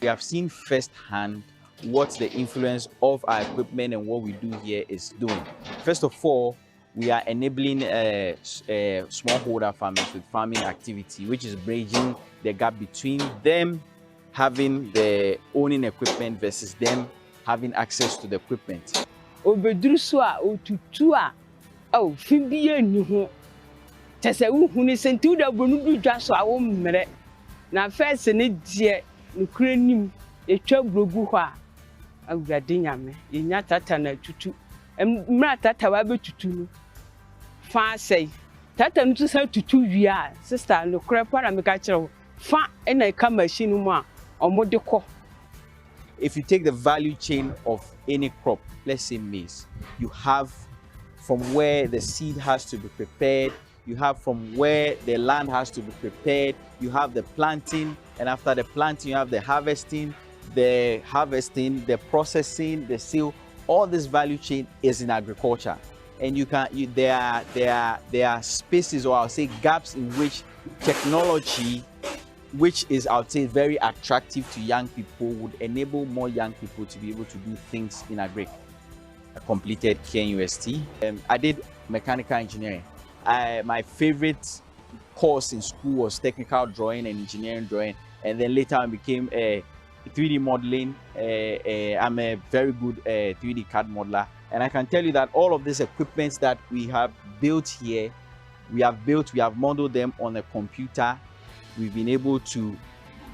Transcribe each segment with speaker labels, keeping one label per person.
Speaker 1: we have seen firsthand what the influence of our equipment and what we do here is doing. First of all, we are enabling smallholder farmers with farming activity, which is bridging the gap between them having the owning equipment versus them having access to the equipment.
Speaker 2: Obeduru so a otutu a fi biye ni ho tese wo hunu senti da bonu du dwa so a wo mmere na first ne die no kranim etwa brogu ho a awurade nyame yenya tata na tutu mra tata wa betutu no fa sei tata no to sa tutu wi a sister no krepa na meka kire fa na ka machine mu a omode ko.
Speaker 1: If you take the value chain of any crop, let's say maize, you have from where the seed has to be prepared, you have from where the land has to be prepared, you have the planting, and after the planting, you have the harvesting, the processing, the sale. All this value chain is in agriculture. And there are spaces, or I'll say gaps, in which technology, which is, I would say, very attractive to young people, would enable more young people to be able to do things in agric. I completed KNUST. I did mechanical engineering. My favorite course in school was technical drawing and engineering drawing, and then later I became 3D modeling. I'm a very good 3D CAD modeler, and I can tell you that all of these equipments that we have built here, we have modeled them on a computer. We've been able to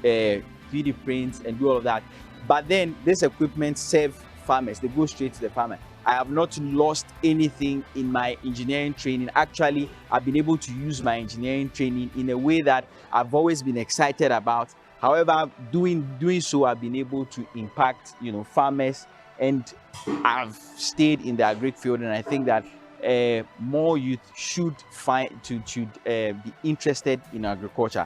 Speaker 1: 3D print and do all of that. But then this equipment serve farmers. They go straight to the farmer. I have not lost anything in my engineering training. Actually, I've been able to use my engineering training in a way that I've always been excited about. However, doing so, I've been able to impact, farmers, and I've stayed in the agric field. And I think that more youth should be interested in agriculture.